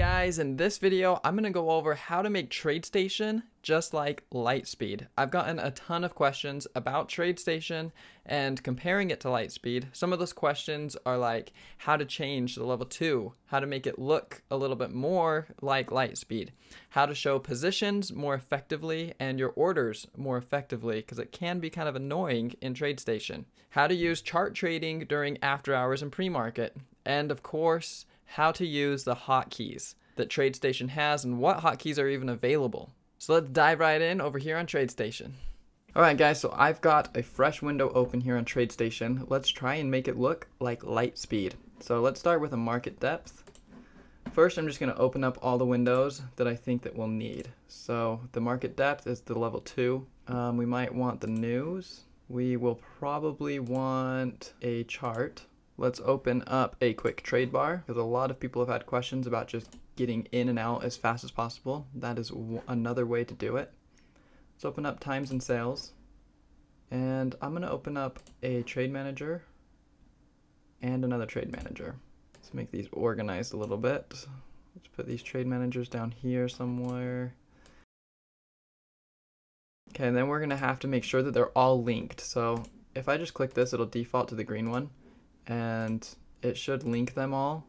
guys, in this video I'm going to go over how to make Tradestation just like Lightspeed. I've gotten a ton of questions about Tradestation and comparing it to Lightspeed. Some of those questions are like how to change the level 2, how to make it look a little bit more like Lightspeed, how to show positions more effectively and your orders more effectively, because it can be kind of annoying in Tradestation, how to use chart trading during after hours and pre-market, and of course how to use the hotkeys that Tradestation has and what hotkeys are even available. So let's dive right in over here on Tradestation. Alright guys, so I've got a fresh window open here on Tradestation. Let's try and make it look like Lightspeed. So let's start with a market depth. First I'm just going to open up all the windows that I think that we'll need. So the market depth is the level 2. We might want the news. We will probably want a chart. Let's open up a quick trade bar, because a lot of people have had questions about just getting in and out as fast as possible. That is another way to do it. Let's open up times and sales. And I'm going to open up a trade manager and another trade manager. Let's make these organized a little bit. Let's put these trade managers down here somewhere. Okay, and then we're going to have to make sure that they're all linked. So if I just click this, it'll default to the green one. And it should link them all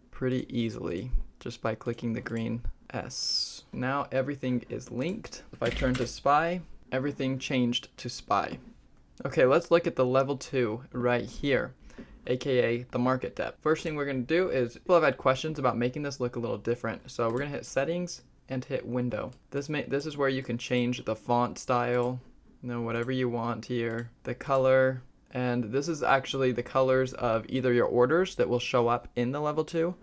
pretty easily just by clicking the green S. Now everything is linked. If I turn to SPY, everything changed to SPY. Okay, let's look at the level 2 right here, aka the market depth. First thing we're going to do is, people have had questions about making this look a little different. So we're going to hit settings and hit window. This is where you can change the font style, whatever you want here, the color. And this is actually the colors of either your orders that will show up in the level 2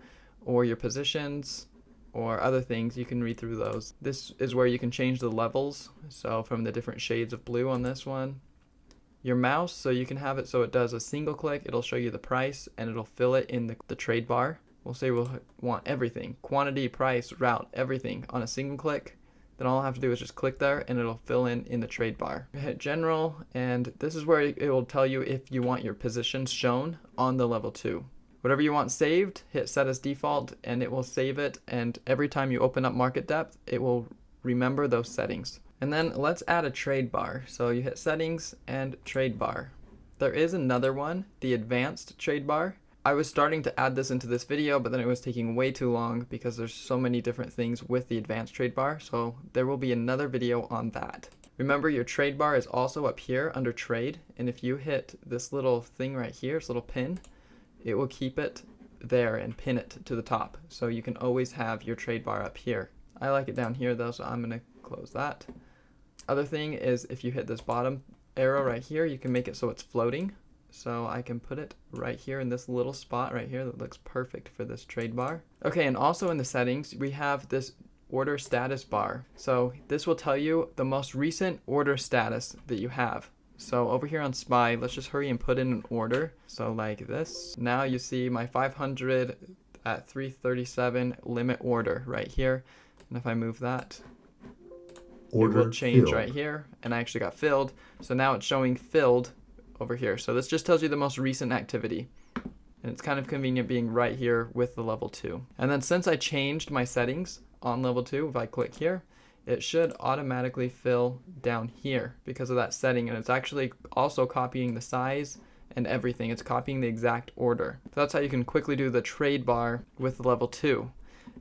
or your positions or other things. You can read through those. This is where you can change the levels. So from the different shades of blue on this one. Your mouse, so you can have it so it does a single click. It'll show you the price and it'll fill it in the trade bar. We'll say we'll want everything. Quantity, price, route, everything on a single click. Then all I have to do is just click there and it'll fill in the trade bar. Hit general, and this is where it will tell you if you want your positions shown on the level 2. Whatever you want saved, hit set as default and it will save it, and every time you open up market depth, it will remember those settings. And then let's add a trade bar. So you hit settings and trade bar. There is another one, the advanced trade bar. I was starting to add this into this video, but then it was taking way too long because there's so many different things with the advanced trade bar, so there will be another video on that. Remember, your trade bar is also up here under trade, and if you hit this little thing right here, this little pin, it will keep it there and pin it to the top, so you can always have your trade bar up here. I like it down here though, so I'm going to close that. Other thing is, if you hit this bottom arrow right here, you can make it so it's floating. So I can put it right here in this little spot right here that looks perfect for this trade bar. Okay, and also in the settings, we have this order status bar. So this will tell you the most recent order status that you have. So over here on SPY, let's just hurry and put in an order. So like this. Now you see my 500 at 337 limit order right here. And if I move that, order it will change filled right here. And I actually got filled. So now it's showing filled over here. So this just tells you the most recent activity, and it's kind of convenient being right here with the level 2. And then since I changed my settings on level 2, if I click here, it should automatically fill down here because of that setting, and it's actually also copying the size and everything. It's copying the exact order. So that's how you can quickly do the trade bar with level 2.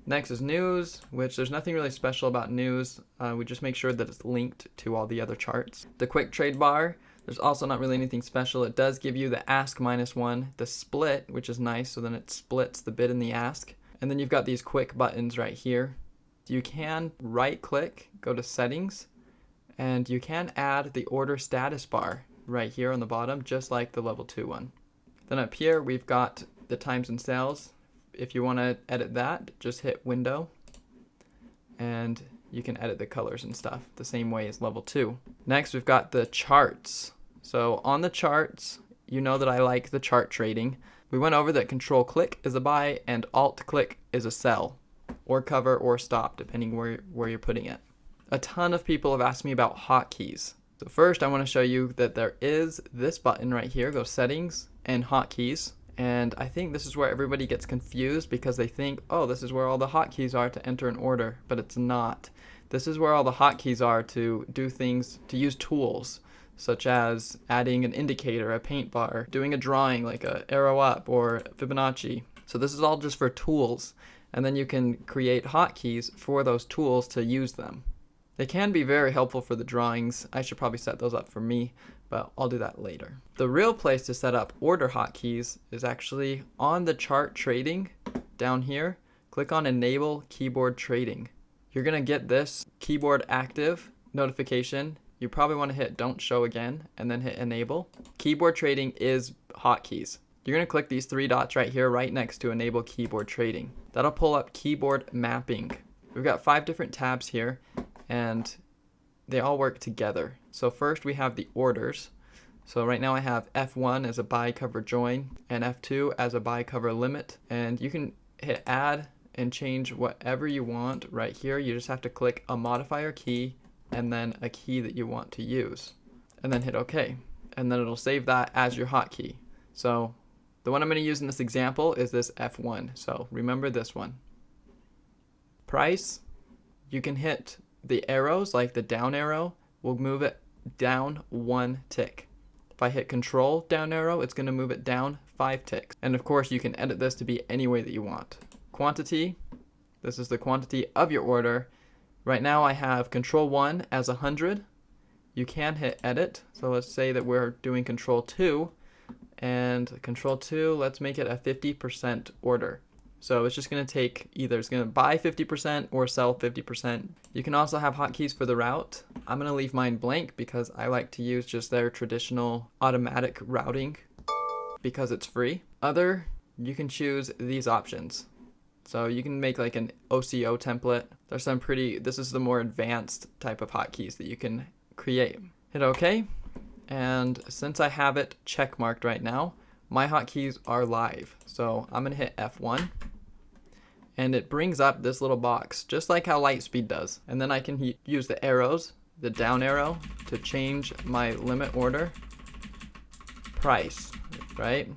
Next is news, which there's nothing really special about news. We just make sure that it's linked to all the other charts. The quick trade bar, there's also not really anything special. It does give you the ask -1, the split, which is nice, so then it splits the bid and the ask. And then you've got these quick buttons right here. You can right click, go to settings, and you can add the order status bar right here on the bottom, just like the level 2 one. Then up here, we've got the times and sales. If you want to edit that, just hit window, and you can edit the colors and stuff the same way as level 2. Next, we've got the charts. So on the charts, you know that I like the chart trading. We went over that control click is a buy and alt click is a sell, or cover or stop, depending where you're putting it. A ton of people have asked me about hotkeys. So first I want to show you that there is this button right here, go settings and hotkeys. And I think this is where everybody gets confused because they think, oh, this is where all the hotkeys are to enter an order, but it's not. This is where all the hotkeys are to do things, to use tools, such as adding an indicator, a paint bar, doing a drawing like a arrow up or Fibonacci. So this is all just for tools, and then you can create hotkeys for those tools to use them. They can be very helpful for the drawings. I should probably set those up for me, but I'll do that later. The real place to set up order hotkeys is actually on the chart trading down here. Click on Enable Keyboard Trading. You're gonna get this keyboard active notification. You probably want to hit Don't Show Again and then hit Enable. Keyboard trading is hotkeys. You're going to click these three dots right here, right next to Enable Keyboard Trading. That'll pull up keyboard mapping. We've got 5 different tabs here, and they all work together. So first we have the orders. So right now I have F1 as a buy cover join and F2 as a buy cover limit. And you can hit Add and change whatever you want right here. You just have to click a modifier key and then a key that you want to use, and then hit OK, and then it'll save that as your hotkey. So the one I'm going to use in this example is this F1, so remember this one. Price, you can hit the arrows, like the down arrow will move it down 1 tick. If I hit Control down arrow, it's going to move it down 5 ticks. And of course you can edit this to be any way that you want. Quantity, this is the quantity of your order. Right now I have Control 1 as 100. You can hit Edit. So let's say that we're doing Control 2. And Control 2, let's make it a 50% order. So it's just going to take either it's going to buy 50% or sell 50%. You can also have hotkeys for the route. I'm going to leave mine blank because I like to use just their traditional automatic routing because it's free. Other, you can choose these options. So you can make like an OCO template. There's some this is the more advanced type of hotkeys that you can create. Hit OK. And since I have it check marked right now, my hotkeys are live. So I'm going to hit F1. And it brings up this little box, just like how Lightspeed does. And then I can use the arrows, the down arrow, to change my limit order price, right?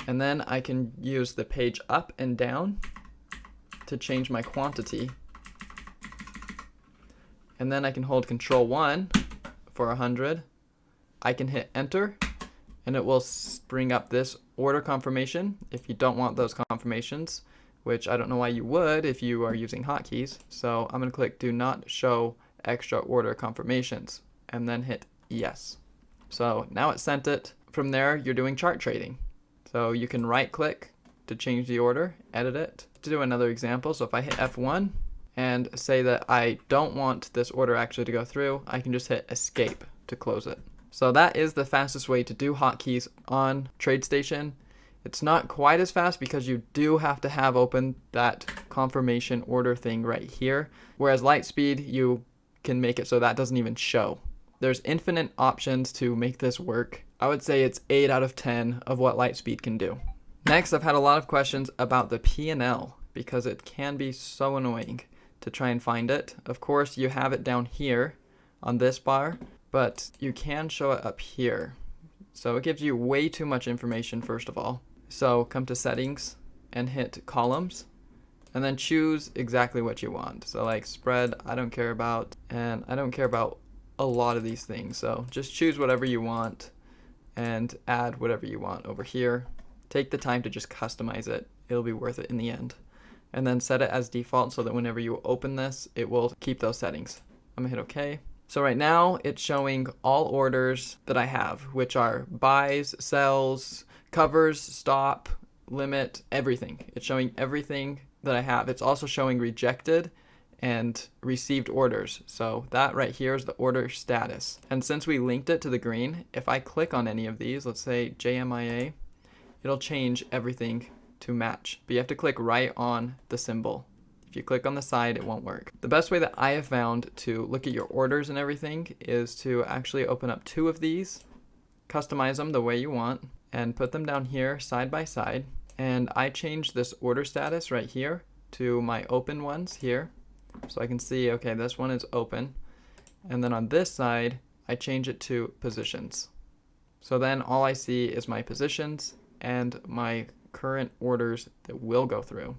And then I can use the page up and down to change my quantity, and then I can hold Control 1 for 100. I can hit Enter, and it will bring up this order confirmation if you don't want those confirmations, which I don't know why you would if you are using hotkeys. So I'm going to click Do Not Show Extra Order Confirmations, and then hit Yes. So now it sent it. From there, you're doing chart trading. So you can right click to change the order, edit it. To do another example, so if I hit F1 and say that I don't want this order actually to go through, I can just hit Escape to close it. So that is the fastest way to do hotkeys on Tradestation. It's not quite as fast because you do have to have open that confirmation order thing right here, whereas Lightspeed, you can make it so that doesn't even show. There's infinite options to make this work. I would say it's 8 out of 10 of what Lightspeed can do. Next, I've had a lot of questions about the P&L because it can be so annoying to try and find it. Of course, you have it down here on this bar, but you can show it up here. So it gives you way too much information, first of all. So come to Settings and hit Columns, and then choose exactly what you want. So like spread, I don't care about, and I don't care about a lot of these things. So just choose whatever you want and add whatever you want over here. Take the time to just customize it. It'll be worth it in the end. And then set it as default so that whenever you open this, it will keep those settings. I'm gonna hit OK. So right now it's showing all orders that I have, which are buys, sells, covers, stop, limit, everything. It's showing everything that I have. It's also showing rejected and received orders. So that right here is the order status. And since we linked it to the green, if I click on any of these, let's say JMIA, it'll change everything to match. But you have to click right on the symbol. If you click on the side, it won't work. The best way that I have found to look at your orders and everything is to actually open up 2 of these, customize them the way you want, and put them down here side by side. And I changed this order status right here to my open ones here. So I can see, okay, this one is open. And then on this side, I change it to positions. So then all I see is my positions and my current orders that will go through.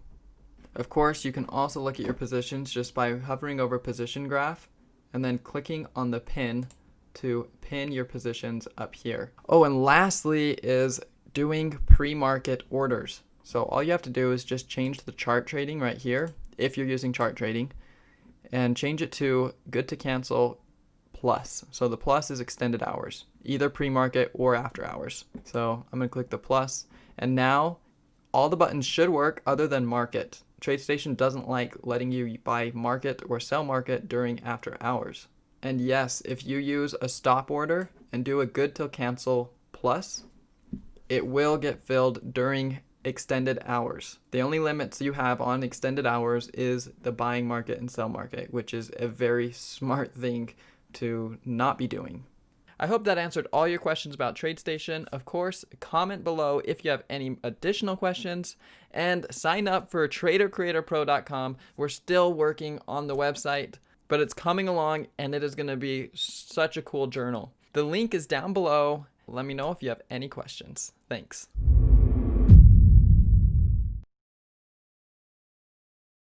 Of course, you can also look at your positions just by hovering over position graph and then clicking on the pin to pin your positions up here. Oh, and lastly is doing pre-market orders. So all you have to do is just change the chart trading right here, if you're using chart trading, and change it to good to cancel plus. So the plus is extended hours, either pre-market or after hours. So I'm gonna click the plus, and now all the buttons should work other than market. Tradestation doesn't like letting you buy market or sell market during after hours. And yes, if you use a stop order and do a good till cancel plus, it will get filled during extended hours. The only limits you have on extended hours is the buying market and sell market, which is a very smart thing to not be doing. I hope that answered all your questions about Tradestation. Of course, comment below if you have any additional questions, and sign up for TraderCreatorPro.com. We're still working on the website, but it's coming along and it is going to be such a cool journal. The link is down below. Let me know if you have any questions. Thanks.